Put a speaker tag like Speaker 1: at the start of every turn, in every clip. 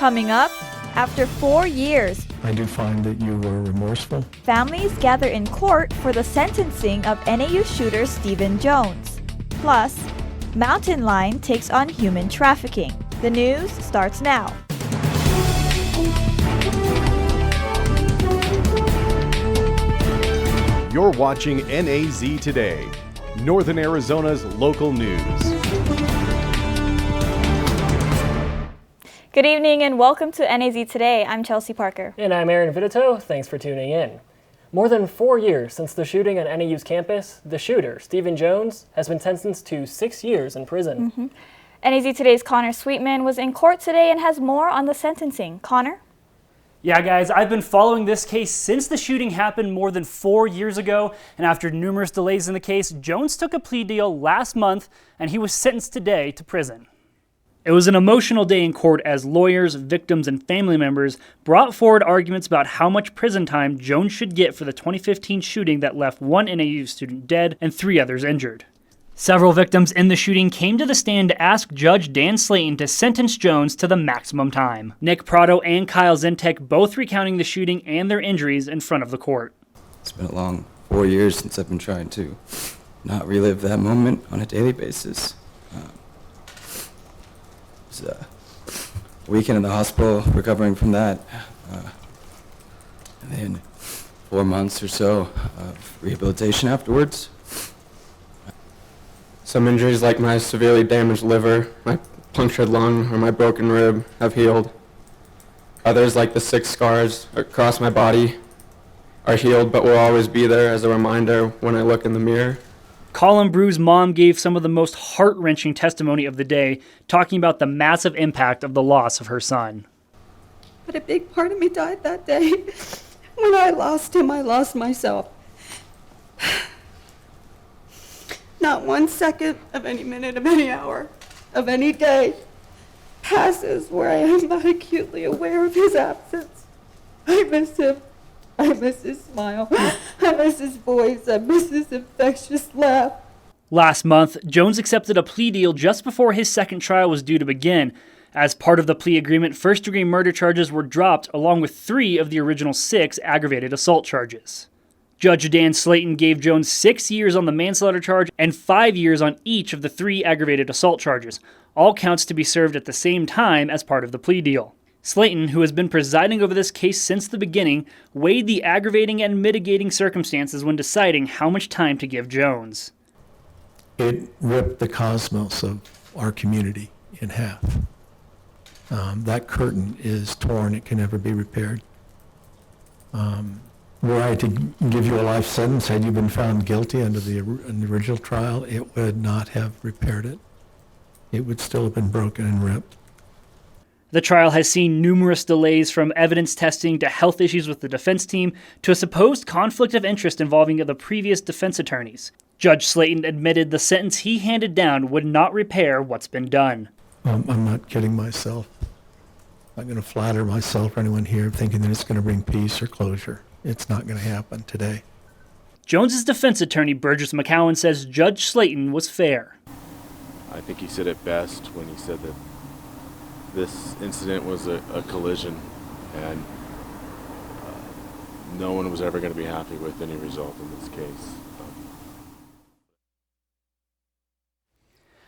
Speaker 1: Coming up, after 4 years,
Speaker 2: I do find that you were remorseful.
Speaker 1: families gather in court for the sentencing of NAU shooter Stephen Jones. Plus, Mountain Lion takes on human trafficking. The news starts now.
Speaker 3: You're watching NAZ Today, Northern Arizona's local news.
Speaker 1: Good evening and welcome to NAZ Today. I'm Chelsea Parker.
Speaker 4: And I'm Aaron Vitito. Thanks for tuning in. More than 4 years since the shooting on NAU's campus, the shooter, Stephen Jones, has been sentenced to 6 years in prison.
Speaker 1: NAZ Today's Connor Sweetman was in court today and has more on the sentencing. Connor?
Speaker 5: Yeah, guys, I've been following this case since the shooting happened more than 4 years ago, and after numerous delays in the case, Jones took a plea deal last month, and he was sentenced today to prison. It was an emotional day in court as lawyers, victims, and family members brought forward arguments about how much prison time Jones should get for the 2015 shooting that left one NAU student dead and 3 others injured. Several victims in the shooting came to the stand to ask Judge Dan Slayton to sentence Jones to the maximum time. Nick Prado and Kyle Zentek both recounting the shooting and their injuries in front of the court.
Speaker 6: It's been a long 4 years since I've been trying to not relive that moment on a daily basis. It was a weekend in the hospital recovering from that, and then 4 months or so of rehabilitation afterwards.
Speaker 7: Some injuries like my severely damaged liver, my punctured lung, or my broken rib have healed. Others, like the 6 scars across my body, are healed but will always be there as a reminder when I look in the mirror.
Speaker 5: Colin Brew's mom gave some of the most heart-wrenching testimony of the day, talking about the massive impact of the loss of her son.
Speaker 8: But a big part of me died that day. When I lost him, I lost myself. Not 1 second of any minute of any hour of any day passes where I am not acutely aware of his absence. I miss him. I miss his smile. I miss his voice. I miss his infectious laugh.
Speaker 5: Last month, Jones accepted a plea deal just before his second trial was due to begin. As part of the plea agreement, first-degree murder charges were dropped along with 3 of the original 6 aggravated assault charges. Judge Dan Slayton gave Jones 6 years on the manslaughter charge and 5 years on each of the 3 aggravated assault charges, all counts to be served at the same time as part of the plea deal. Slayton, who has been presiding over this case since the beginning, weighed the aggravating and mitigating circumstances when deciding how much time to give Jones.
Speaker 2: It ripped the cosmos of our community in half. That curtain is torn. It can never be repaired. Were I to give you a life sentence, had you been found guilty under the original trial, it would not have repaired it. It would still have been broken and ripped.
Speaker 5: The trial has seen numerous delays, from evidence testing to health issues with the defense team to a supposed conflict of interest involving the previous defense attorneys. Judge Slayton admitted the sentence he handed down would not repair what's been done.
Speaker 2: I'm not kidding myself. I'm not going to flatter myself or anyone here thinking that it's going to bring peace or closure. It's not going to happen today.
Speaker 5: Jones's defense attorney, Burgess McCowan, says Judge Slayton was fair.
Speaker 9: I think he said it best when he said that this incident was a collision, and no one was ever going to be happy with any result in this case.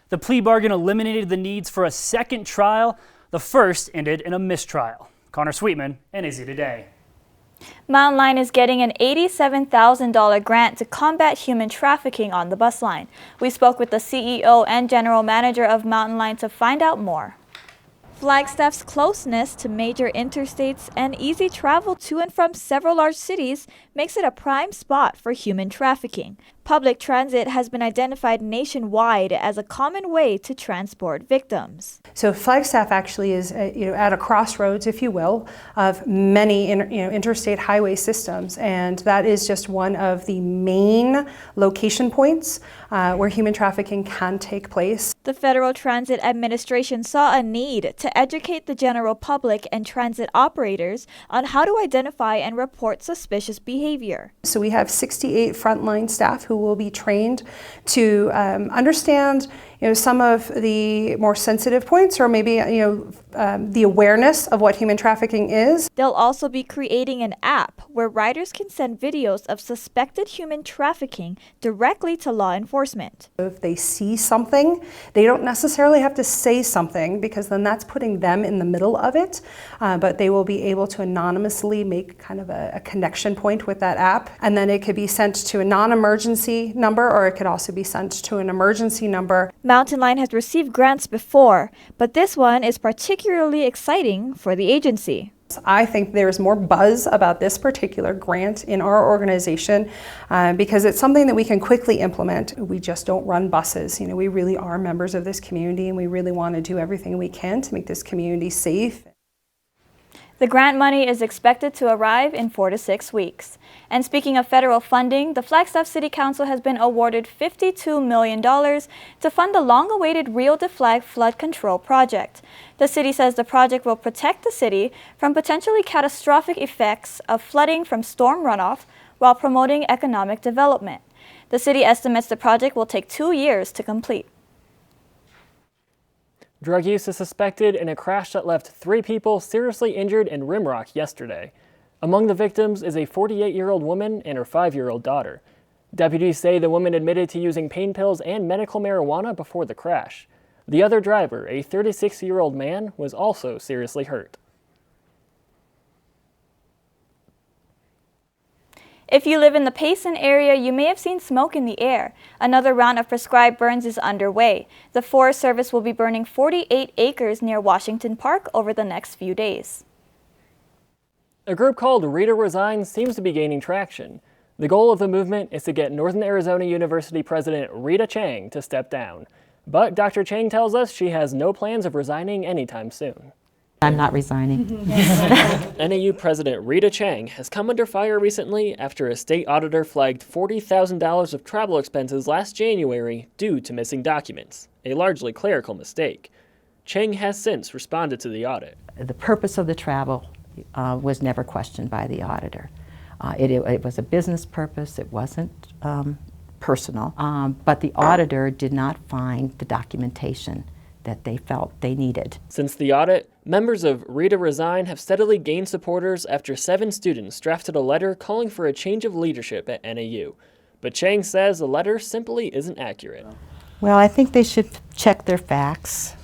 Speaker 5: The plea bargain eliminated the needs for a second trial. The first ended in a mistrial. Connor Sweetman, NAZ Today.
Speaker 1: Mountain Lion is getting an $87,000 grant to combat human trafficking on the bus line. We spoke with the CEO and general manager of Mountain Lion to find out more. Flagstaff's closeness to major interstates and easy travel to and from several large cities makes it a prime spot for human trafficking. Public transit has been identified nationwide as a common way to transport victims.
Speaker 10: So Flagstaff actually is, at a crossroads, if you will, of many interstate highway systems, and that is just one of the main location points where human trafficking can take place.
Speaker 1: The Federal Transit Administration saw a need to educate the general public and transit operators on how to identify and report suspicious behavior.
Speaker 10: So we have 68 frontline staff who will be trained to understand some of the more sensitive points, or maybe the awareness of what human trafficking is.
Speaker 1: They'll also be creating an app where riders can send videos of suspected human trafficking directly to law enforcement.
Speaker 10: If they see something, they don't necessarily have to say something, because then that's putting them in the middle of it, but they will be able to anonymously make kind of a connection point with that app, and then it could be sent to a non-emergency number, or it could also be sent to an emergency number.
Speaker 1: Mountain Line has received grants before, but this one is particularly exciting for the agency.
Speaker 10: I think there's more buzz about this particular grant in our organization because it's something that we can quickly implement. We just don't run buses. We really are members of this community, and we really want to do everything we can to make this community safe.
Speaker 1: The grant money is expected to arrive in 4 to 6 weeks. And speaking of federal funding, the Flagstaff City Council has been awarded $52 million to fund the long-awaited Rio de Flag flood control project. The city says the project will protect the city from potentially catastrophic effects of flooding from storm runoff while promoting economic development. The city estimates the project will take 2 years to complete.
Speaker 4: Drug use is suspected in a crash that left 3 people seriously injured in Rimrock yesterday. Among the victims is a 48-year-old woman and her 5-year-old daughter. Deputies say the woman admitted to using pain pills and medical marijuana before the crash. The other driver, a 36-year-old man, was also seriously hurt.
Speaker 1: If you live in the Payson area, you may have seen smoke in the air. Another round of prescribed burns is underway. The Forest Service will be burning 48 acres near Washington Park over the next few days.
Speaker 4: A group called Rita Resigns seems to be gaining traction. The goal of the movement is to get Northern Arizona University President Rita Chang to step down. But Dr. Chang tells us she has no plans of resigning anytime soon.
Speaker 11: I'm not resigning.
Speaker 4: NAU President Rita Chang has come under fire recently after a state auditor flagged $40,000 of travel expenses last January due to missing documents, a largely clerical mistake. Chang has since responded to the audit.
Speaker 11: The purpose of the travel was never questioned by the auditor. It was a business purpose, it wasn't personal, but the auditor did not find the documentation that they felt they needed.
Speaker 4: Since the audit, members of Rita Resign have steadily gained supporters after 7 students drafted a letter calling for a change of leadership at NAU. But Chang says the letter simply isn't accurate.
Speaker 11: Well, I think they should check their facts.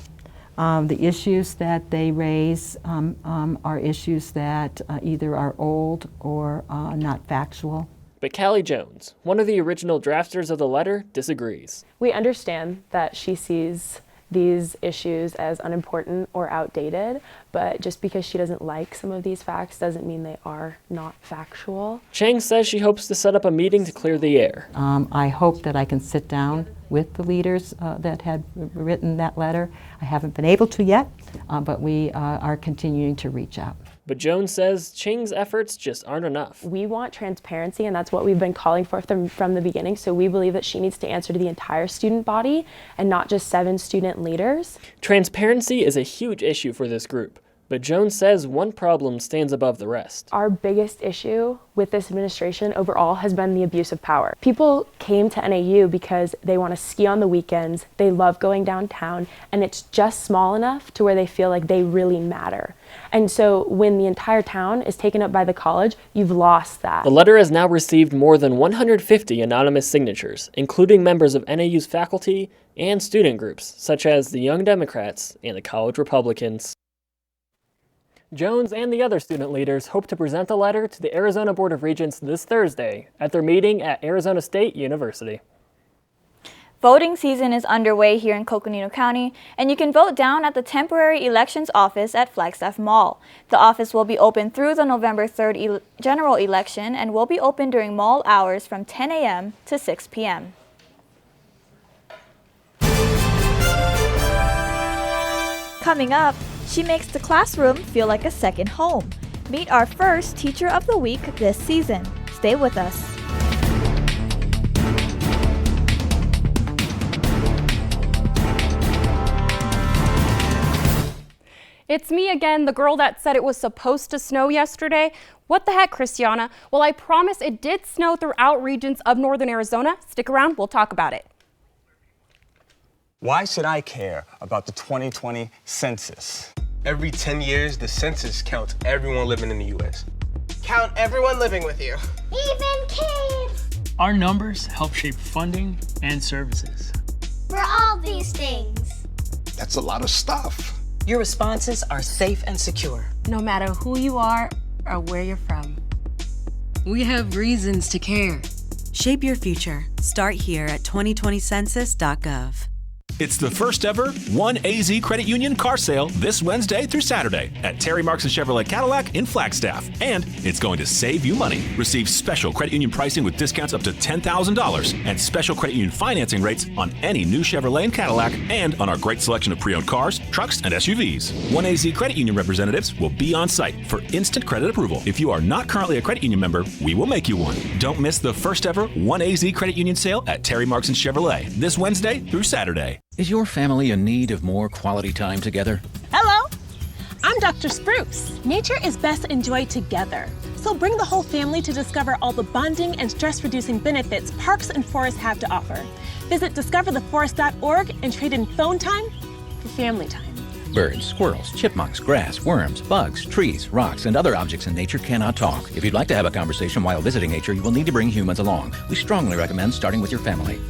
Speaker 11: The issues that they raise are issues that either are old or not factual.
Speaker 4: But Callie Jones, one of the original drafters of the letter, disagrees.
Speaker 12: We understand that she sees these issues as unimportant or outdated, but just because she doesn't like some of these facts doesn't mean they are not factual.
Speaker 4: Chang says she hopes to set up a meeting to clear the air.
Speaker 11: I hope that I can sit down with the leaders that had written that letter. I haven't been able to yet, but we are continuing to reach out.
Speaker 4: But Jones says Chang's efforts just aren't enough.
Speaker 12: We want transparency, and that's what we've been calling for from the beginning, so we believe that she needs to answer to the entire student body and not just 7 student leaders.
Speaker 4: Transparency is a huge issue for this group, but Jones says one problem stands above the rest.
Speaker 12: Our biggest issue with this administration overall has been the abuse of power. People came to NAU because they want to ski on the weekends, they love going downtown, and it's just small enough to where they feel like they really matter. And so when the entire town is taken up by the college, you've lost that.
Speaker 4: The letter has now received more than 150 anonymous signatures, including members of NAU's faculty and student groups, such as the Young Democrats and the College Republicans. Jones and the other student leaders hope to present the letter to the Arizona Board of Regents this Thursday at their meeting at Arizona State University.
Speaker 1: Voting season is underway here in Coconino County, and you can vote down at the temporary elections office at Flagstaff Mall. The office will be open through the November 3rd general election and will be open during mall hours from 10 a.m. to 6 p.m. Coming up, she makes the classroom feel like a second home. Meet our first Teacher of the Week this season. Stay with us.
Speaker 13: It's me again, the girl that said it was supposed to snow yesterday. What the heck, Christiana? Well, I promise it did snow throughout regions of northern Arizona. Stick around, we'll talk about it.
Speaker 14: Why should I care about the 2020 census?
Speaker 15: Every 10 years, the census counts everyone living in the U.S. Count everyone living with you.
Speaker 16: Even kids!
Speaker 17: Our numbers help shape funding and services.
Speaker 16: For all these things.
Speaker 18: That's a lot of stuff.
Speaker 19: Your responses are safe and secure.
Speaker 20: No matter who you are or where you're from.
Speaker 21: We have reasons to care.
Speaker 22: Shape your future. Start here at 2020census.gov.
Speaker 23: It's the first ever 1AZ Credit Union car sale this Wednesday through Saturday at Terry Marks and Chevrolet Cadillac in Flagstaff. And it's going to save you money. Receive special credit union pricing with discounts up to $10,000 and special credit union financing rates on any new Chevrolet and Cadillac and on our great selection of pre-owned cars, trucks, and SUVs. 1AZ Credit Union representatives will be on site for instant credit approval. If you are not currently a credit union member, we will make you one. Don't miss the first ever 1AZ Credit Union sale at Terry Marks and Chevrolet this Wednesday through Saturday.
Speaker 24: Is your family in need of more quality time together?
Speaker 25: Hello, I'm Dr. Spruce. Nature is best enjoyed together. So bring the whole family to discover all the bonding and stress-reducing benefits parks and forests have to offer. Visit discovertheforest.org and trade in phone time for family time.
Speaker 24: Birds, squirrels, chipmunks, grass, worms, bugs, trees, rocks, and other objects in nature cannot talk. If you'd like to have a conversation while visiting nature, you will need to bring humans along. We strongly recommend starting with your family.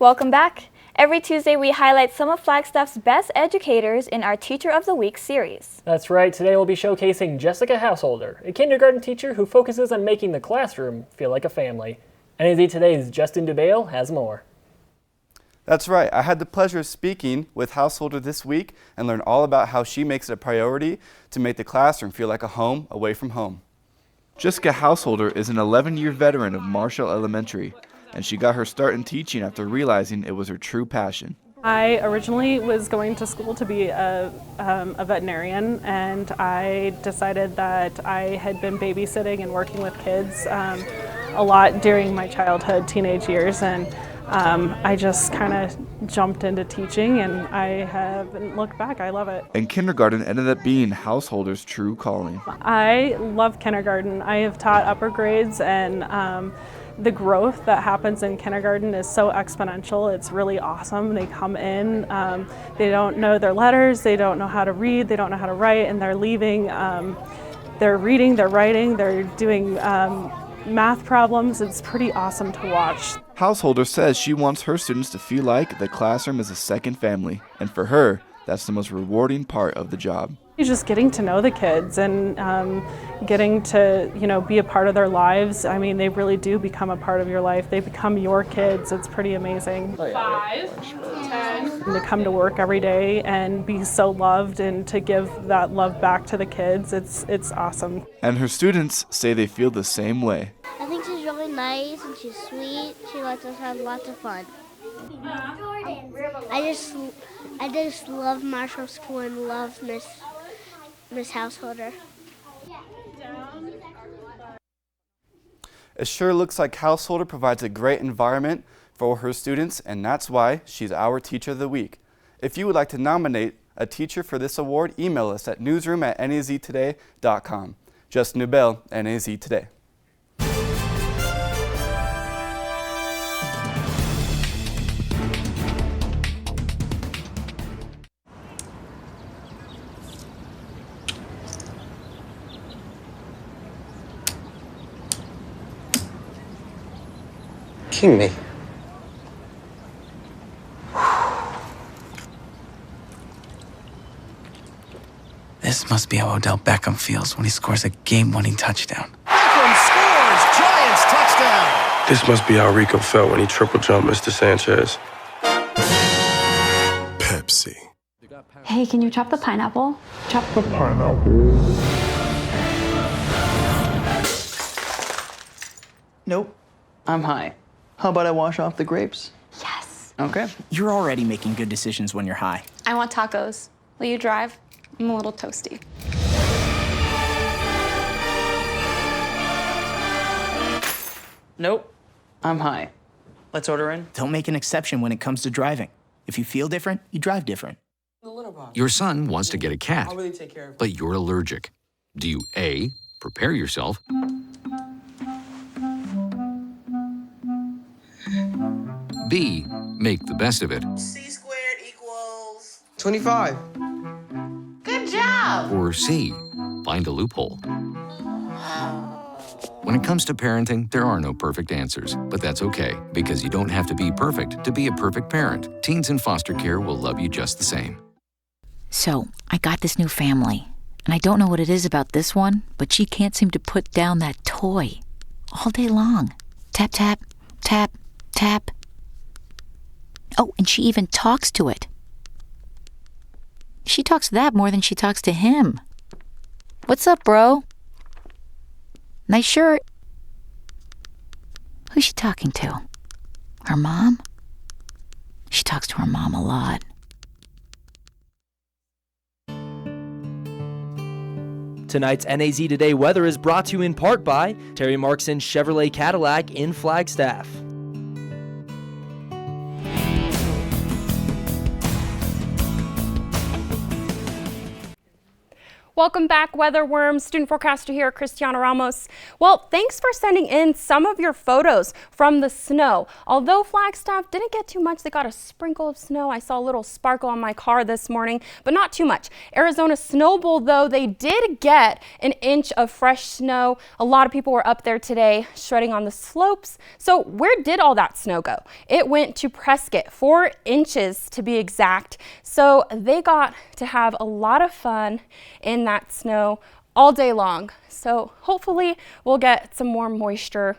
Speaker 1: Welcome back. Every Tuesday, we highlight some of Flagstaff's best educators in our Teacher of the Week series.
Speaker 4: That's right. Today we'll be showcasing Jessica Householder, a kindergarten teacher who focuses on making the classroom feel like a family. NAZ Today's Justin DeBale has more.
Speaker 26: That's right. I had the pleasure of speaking with Householder this week and learned all about how she makes it a priority to make the classroom feel like a home away from home. Jessica Householder is an 11-year veteran of Marshall Elementary, and she got her start in teaching after realizing it was her true passion.
Speaker 27: I originally was going to school to be a veterinarian, and I decided that I had been babysitting and working with kids a lot during my childhood, teenage years, and I just kind of jumped into teaching, and I haven't looked back. I love it.
Speaker 26: And kindergarten ended up being Householder's true calling.
Speaker 27: I love kindergarten. I have taught upper grades, and the growth that happens in kindergarten is so exponential. It's really awesome. They come in, they don't know their letters, they don't know how to read, they don't know how to write, and they're leaving, they're reading, they're writing, they're doing math problems. It's pretty awesome to watch.
Speaker 26: Householder says she wants her students to feel like the classroom is a second family, and for her, that's the most rewarding part of the job.
Speaker 27: Just getting to know the kids and getting to, be a part of their lives. I mean, they really do become a part of your life. They become your kids. It's pretty amazing. 5, 10. To come to work every day and be so loved and to give that love back to the kids, it's awesome.
Speaker 26: And her students say they feel the same way.
Speaker 16: I think she's really nice and she's sweet. She lets us have lots of fun. I just love Marshall School and love Miss Householder.
Speaker 26: It sure looks like Householder provides a great environment for her students, and that's why she's our Teacher of the Week. If you would like to nominate a teacher for this award, email us at newsroom@naztoday.com. Justin Nubel, NAZ Today.
Speaker 15: King me.
Speaker 28: This must be how Odell Beckham feels when he scores a game-winning touchdown.
Speaker 18: Beckham scores! Giants touchdown!
Speaker 29: This must be how Rico felt when he triple jumped Mr. Sanchez.
Speaker 18: Pepsi.
Speaker 30: Hey, can you chop the pineapple?
Speaker 18: Chop the pineapple.
Speaker 31: Nope. I'm high. How about I wash off the grapes?
Speaker 30: Yes.
Speaker 31: Okay.
Speaker 32: You're already making good decisions when you're high.
Speaker 30: I want tacos. Will you drive? I'm a little toasty.
Speaker 31: Nope. I'm high. Let's order in.
Speaker 32: Don't make an exception when it comes to driving. If you feel different, you drive different.
Speaker 33: Your son wants to get a cat,
Speaker 31: I'll really take care of it.
Speaker 33: but you're allergic. Do you A, prepare yourself, B. Make the best of it.
Speaker 31: C squared equals 25. Good job.
Speaker 33: Or C. Find a loophole. When it comes to parenting, there are no perfect answers, but that's okay, because you don't have to be perfect to be a perfect parent. Teens in foster care will love you just the same.
Speaker 2: So, I got this new family, and I don't know what it is about this one, but she can't seem to put down that toy all day long. Tap, tap, tap, tap. Oh, and she even talks to it. She talks to that more than she talks to him. What's up, bro? Nice shirt. Who's she talking to? Her mom? She talks to her mom a lot.
Speaker 3: Tonight's NAZ Today weather is brought to you in part by Terry Markson Chevrolet Cadillac in Flagstaff.
Speaker 5: Welcome back, weather worms. Student forecaster here, Cristiana Ramos. Well, thanks for sending in some of your photos from the snow. Although Flagstaff didn't get too much, they got a sprinkle of snow. I saw a little sparkle on my car this morning, but not too much. Arizona Snow Bowl, though, they did get an inch of fresh snow. A lot of people were up there today shredding on the slopes. So where did all that snow go? It went to Prescott, 4 inches to be exact. So they got to have a lot of fun in that snow all day long. So hopefully we'll get some more moisture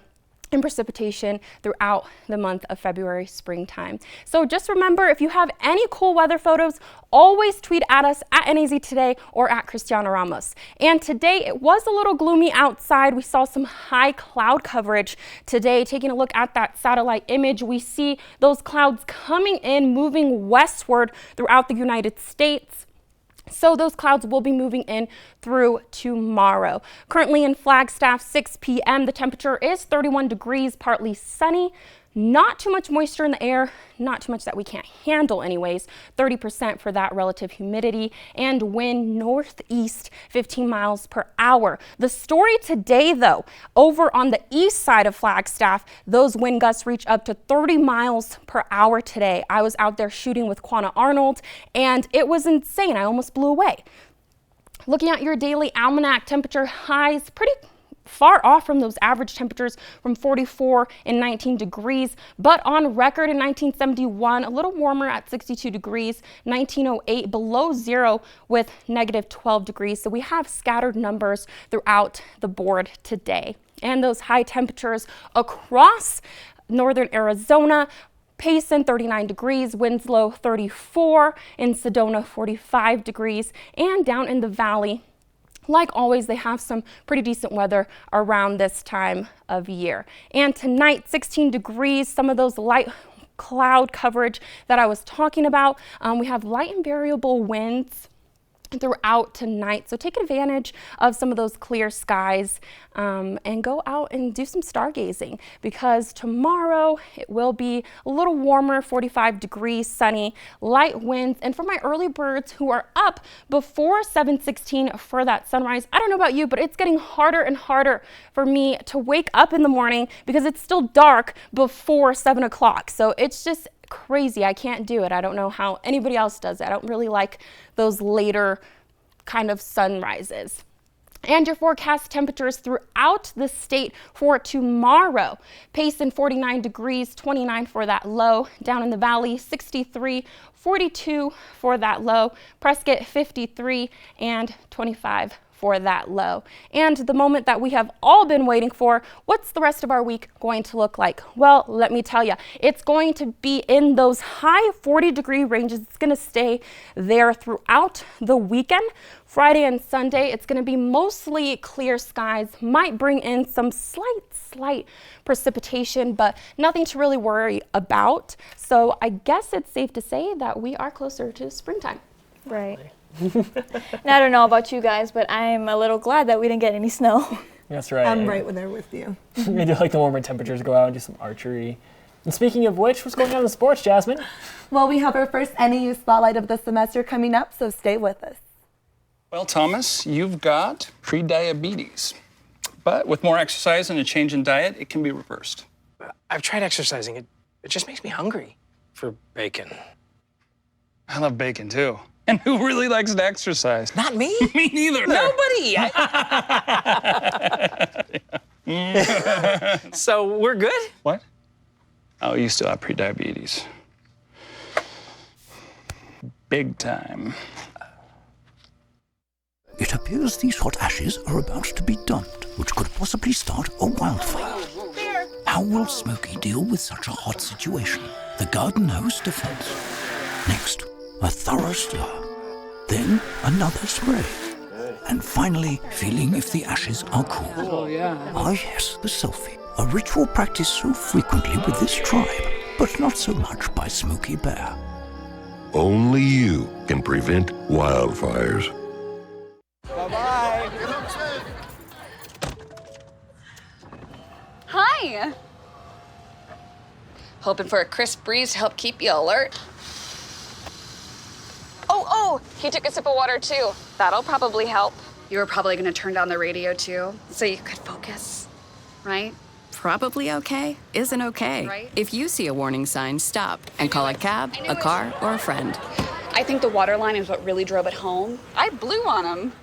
Speaker 5: and precipitation throughout the month of February, springtime. So just remember, if you have any cool weather photos, always tweet at us at NAZ Today or at Cristiana Ramos. And today it was a little gloomy outside. We saw some high cloud coverage today. Taking a look at that satellite image, we see those clouds coming in, moving westward throughout the United States. So those clouds will be moving in through tomorrow. Currently in Flagstaff, 6 p.m. The temperature is 31 degrees, partly sunny. Not too much moisture in the air, not too much that we can't handle anyways. 30% for that relative humidity, and wind northeast 15 miles per hour. The story today, though, over on the east side of Flagstaff, those wind gusts reach up to 30 miles per hour today. I was out there shooting with Quanah Arnold, and it was insane. I almost blew away. Looking at your daily almanac, temperature highs pretty far off from those average temperatures from 44 and 19 degrees, but on record in 1971, a little warmer at 62 degrees, 1908 below zero with negative 12 degrees. So we have scattered numbers throughout the board today. And those high temperatures across northern Arizona: Payson 39 degrees, Winslow 34, in Sedona 45 degrees, and down in the valley, like always, they have some pretty decent weather around this time of year. And tonight, 16 degrees, some of those light cloud coverage that I was talking about. We have light and variable winds throughout tonight, so take advantage of some of those clear skies and go out and do some stargazing, because tomorrow it will be a little warmer, 45 degrees, sunny, light winds. And for my early birds who are up before 7:16 for that sunrise, I don't know about you, but it's getting harder and harder for me to wake up in the morning because it's still dark before 7 o'clock. So it's just crazy. I can't do it. I don't know how anybody else does it. I don't really like those later kind of sunrises. And your forecast temperatures throughout the state for tomorrow: Payson 49 degrees, 29 for that low. Down in the valley, 63, 42 for that low. Prescott 53 and 25 for that low. And the moment that we have all been waiting for, what's the rest of our week going to look like? Well, let me tell you, it's going to be in those high 40-degree ranges. It's going to stay there throughout the weekend. Friday and Sunday, it's going to be mostly clear skies. Might bring in some slight precipitation, but nothing to really worry about. So I guess it's safe to say that we are closer to springtime.
Speaker 1: Right. Now, I don't know about you guys, but I'm a little glad that we didn't get any snow.
Speaker 4: That's right.
Speaker 6: I'm right there with you.
Speaker 4: We do like the warmer temperatures, go out and do some archery. And speaking of which, what's going on in sports, Jasmine?
Speaker 6: Well, we have our first NAU Spotlight of the semester coming up, so stay with us.
Speaker 7: Well, Thomas, you've got pre-diabetes. But with more exercise and a change in diet, it can be reversed.
Speaker 8: I've tried exercising.
Speaker 7: It just makes me hungry for bacon. I love bacon too. And who really likes to exercise?
Speaker 28: Not me.
Speaker 7: Me neither.
Speaker 28: Nobody.
Speaker 7: So we're good? What? Oh, you still have prediabetes. Big time.
Speaker 8: It appears these hot ashes are about to be dumped, which could possibly start a wildfire. How will Smokey deal with such a hot situation? The garden hose defense. Next, a thorough stir. Then another spray. And finally, feeling if the ashes are cool.
Speaker 7: Oh, yeah.
Speaker 8: Ah, yes, the selfie. A ritual practiced so frequently with this tribe, but not so much by Smokey Bear.
Speaker 18: Only you can prevent wildfires.
Speaker 8: Bye-bye.
Speaker 9: Hi. Hoping for a crisp breeze to help keep you alert. Oh, he took a sip of water too. That'll probably help. You were probably gonna turn down the radio too, so you could focus, right?
Speaker 10: Probably okay isn't okay.
Speaker 9: Right.
Speaker 10: If you see a warning sign, stop and call a cab, a car, or a friend.
Speaker 9: I think the water line is what really drove it home. I blew on him.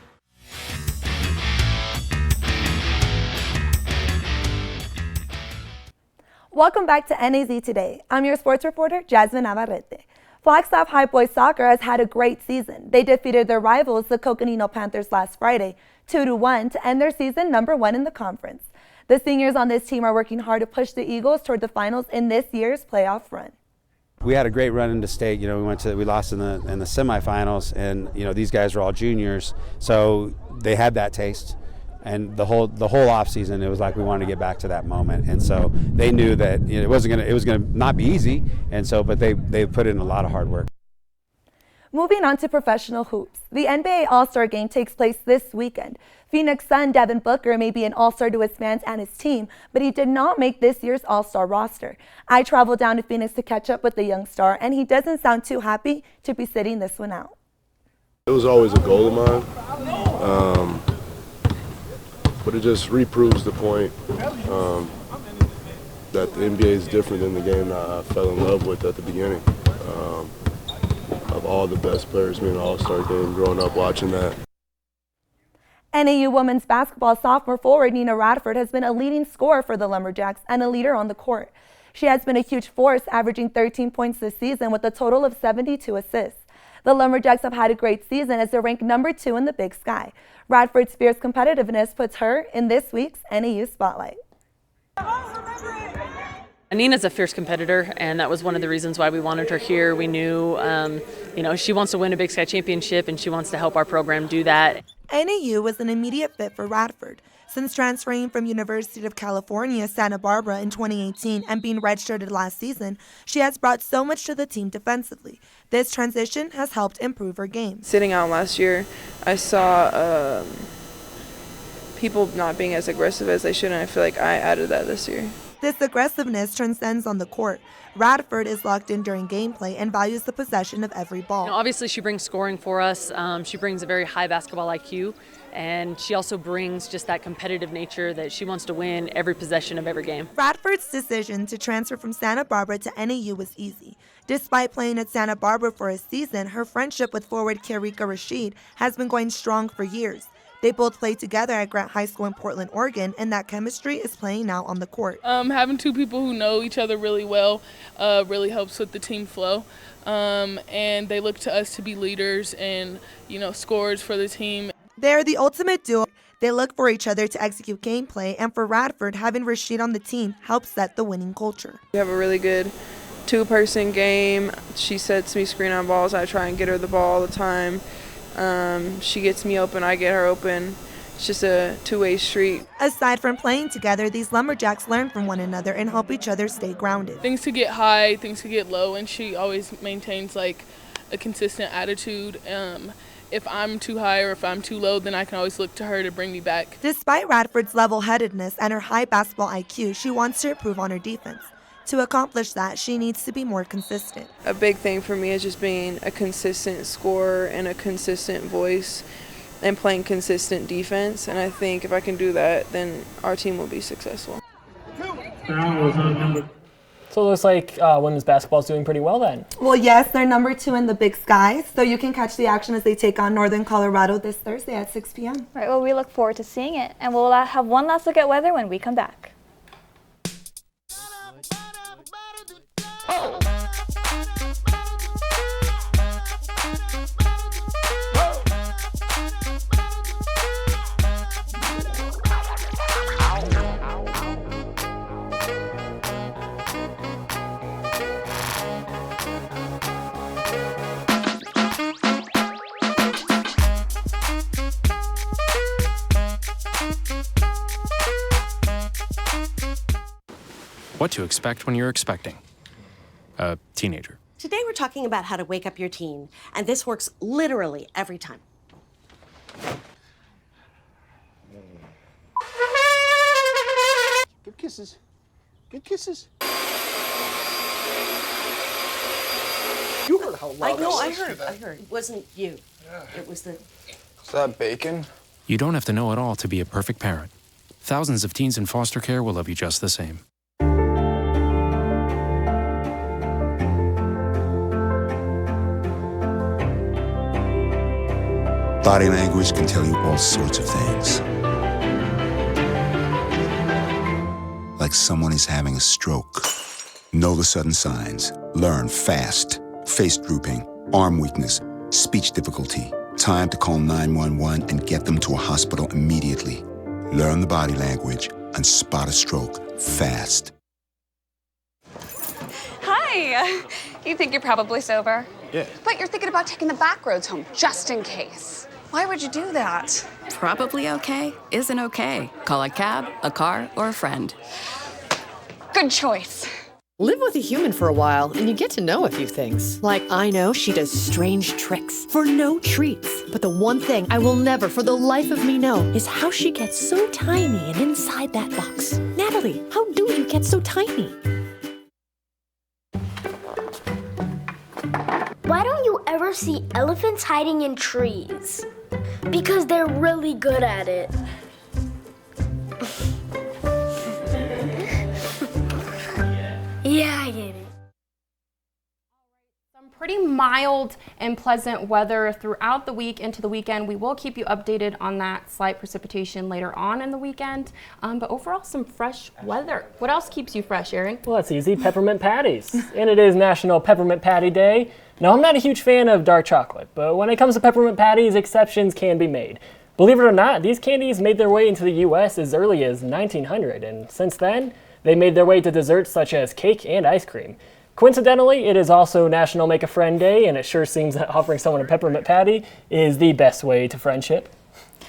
Speaker 6: Welcome back to NAZ Today. I'm your sports reporter, Jasmine Navarrete. Flagstaff High Boys Soccer has had a great season. They defeated their rivals, the Coconino Panthers, last Friday, 2-1, to end their season #1 in the conference. The seniors on this team are working hard to push the Eagles toward the finals in this year's playoff run.
Speaker 11: We had a great run into state. You know, we lost in the semifinals, and you know these guys are all juniors, so they had that taste. And the whole off season, it was like we wanted to get back to that moment, and so they knew that it was gonna not be easy, and so but they put in a lot of hard work.
Speaker 6: Moving on to professional hoops, the NBA All-Star Game takes place this weekend. Phoenix Sun Devin Booker may be an all-star to his fans and his team, but he did not make this year's All-Star roster. I traveled down to Phoenix to catch up with the young star, and he doesn't sound too happy to be sitting this one out.
Speaker 29: It was always a goal of mine. But it just reproves the point that the NBA is different than the game that I fell in love with at the beginning. Of all the best players being an all-star game, growing up watching that.
Speaker 6: NAU women's basketball sophomore forward Nina Radford has been a leading scorer for the Lumberjacks and a leader on the court. She has been a huge force, averaging 13 points this season with a total of 72 assists. The Lumberjacks have had a great season as they're ranked #2 in the Big Sky. Radford's fierce competitiveness puts her in this week's NAU Spotlight.
Speaker 12: Nina's a fierce competitor, and that was one of the reasons why we wanted her here. We knew, she wants to win a Big Sky championship, and she wants to help our program do that.
Speaker 6: NAU was an immediate fit for Radford. Since transferring from University of California, Santa Barbara in 2018 and being redshirted last season, she has brought so much to the team defensively. This transition has helped improve her game.
Speaker 13: Sitting out last year, I saw people not being as aggressive as they should, and I feel like I added that this year.
Speaker 6: This aggressiveness transcends on the court. Radford is locked in during gameplay and values the possession of every ball.
Speaker 12: Obviously, she brings scoring for us. She brings a very high basketball IQ, and she also brings just that competitive nature that she wants to win every possession of every game.
Speaker 6: Radford's decision to transfer from Santa Barbara to NAU was easy. Despite playing at Santa Barbara for a season, her friendship with forward Kiarika Rashid has been going strong for years. They both played together at Grant High School in Portland, Oregon, and that chemistry is playing out on the court.
Speaker 14: Having two people who know each other really well really helps with the team flow. And they look to us to be leaders and, scorers for the team.
Speaker 6: They're the ultimate duo. They look for each other to execute gameplay, and for Radford, having Rashid on the team helps set the winning culture.
Speaker 13: We have a really good two-person game. She sets me screen on balls. I try and get her the ball all the time. She gets me open, I get her open. It's just a two-way street.
Speaker 6: Aside from playing together, these Lumberjacks learn from one another and help each other stay grounded.
Speaker 14: Things could get high, things could get low, and she always maintains a consistent attitude. If I'm too high or if I'm too low, then I can always look to her to bring me back.
Speaker 6: Despite Radford's level-headedness and her high basketball IQ, she wants to improve on her defense. To accomplish that, she needs to be more consistent.
Speaker 13: A big thing for me is just being a consistent scorer and a consistent voice and playing consistent defense. And I think if I can do that, then our team will be successful.
Speaker 4: So it looks like women's basketball is doing pretty well then.
Speaker 6: Well, yes, they're number 2 in the Big Sky, so you can catch the action as they take on Northern Colorado this Thursday at 6 p.m.
Speaker 1: Right, well, we look forward to seeing it, and we'll have one last look at weather when we come back.
Speaker 15: What to expect when you're expecting a teenager.
Speaker 16: Today we're talking about how to wake up your teen, and this works literally every time.
Speaker 17: Good kisses. Good kisses. You heard how loud
Speaker 16: I know,
Speaker 17: I
Speaker 16: I
Speaker 17: was.
Speaker 16: heard. It wasn't you. It was the...
Speaker 17: Is that bacon?
Speaker 15: You don't have to know it all to be a perfect parent. Thousands of teens in foster care will love you just the same.
Speaker 19: Body language can tell you all sorts of things. Like someone is having a stroke. Know the sudden signs. Learn fast. Face drooping, arm weakness, speech difficulty. Time to call 911 and get them to a hospital immediately. Learn the body language and spot a stroke fast.
Speaker 9: Hi. You think you're probably sober?
Speaker 19: Yeah.
Speaker 9: But you're thinking about taking the back roads home, just in case. Why would you do that?
Speaker 10: Probably okay isn't okay. Call a cab, a car, or a friend.
Speaker 9: Good choice.
Speaker 20: Live with a human for a while and you get to know a few things. Like, I know she does strange tricks for no treats. But the one thing I will never for the life of me know is how she gets so tiny and inside that box. Natalie, how do you get so tiny?
Speaker 21: Why don't you ever see elephants hiding in trees? Because they're really good at it. Yeah, I get it.
Speaker 5: Some pretty mild and pleasant weather throughout the week into the weekend. We will keep you updated on that slight precipitation later on in the weekend. But overall, some fresh weather. What else keeps you fresh, Aaron?
Speaker 4: Well, that's easy. Peppermint patties. And it is National Peppermint Patty Day. Now, I'm not a huge fan of dark chocolate, but when it comes to peppermint patties, exceptions can be made. Believe it or not, these candies made their way into the U.S. as early as 1900, and since then, they made their way to desserts such as cake and ice cream. Coincidentally, it is also National Make a Friend Day, and it sure seems that offering someone a peppermint patty is the best way to friendship.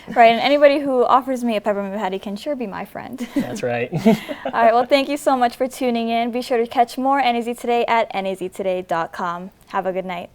Speaker 1: Right, and anybody who offers me a peppermint patty can sure be my friend.
Speaker 4: That's right.
Speaker 1: All right, well, thank you so much for tuning in. Be sure to catch more NAZ Today at naztoday.com. Have a good night.